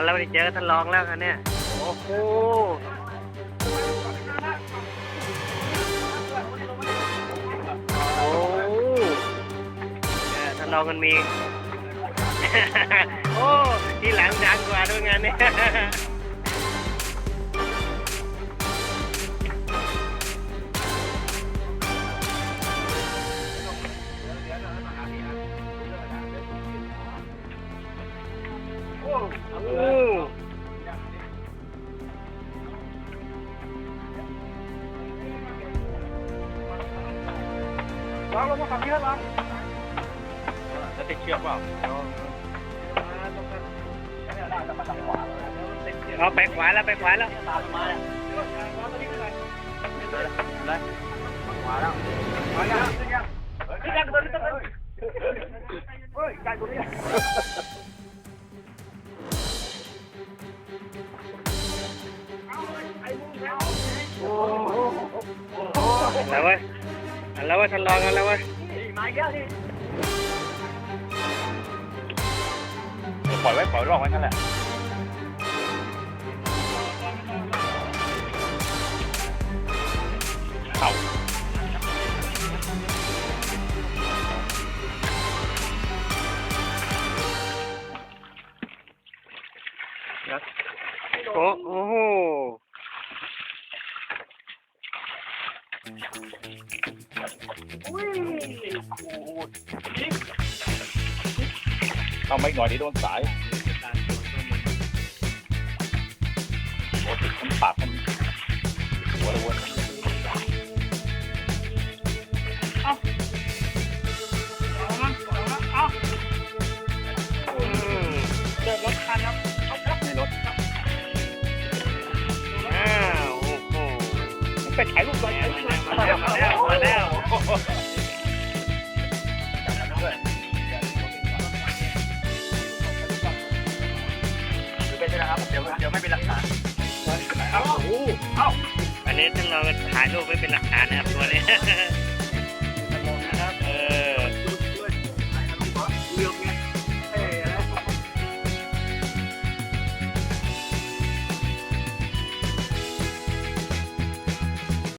เราได้เจอท่านรองแล้วกันเนี่ยโอ้โหโอ้ท่านรองมันมี โอ้ที่หลังดังกว่าด้วยงานนี้ ลองลงมาขับที่ครับลองจะติดเชือกเปล่าเอาไปขวาแล้วไปขวาแล้วตามมาเนี่ยเลยมาแล้วมาแล้วนี่กันตัวนี้ตัวนี้เฮ้ยไก่ตัวนี้แล้วเว้ยแล้วเว้ยท่านรองกันแล้วเว้ยมาเยอะดิปล่อยไว้รองไว้นั่นแหละเข่าโอ้โหเอาไม่หน่อยที่โดนสายโอ้ติดปากมันหัวเลยวนเดินรถคันครับในรถอ้าวโอ้โหไปถ่ายรูปเลยมาแล้ว เป็นนะครับ เดี๋ยวไม่เป็นหลักฐานอันนี้ท่านรองถ่ายรูปไว้เป็นหลักฐานนะครับตัวนี้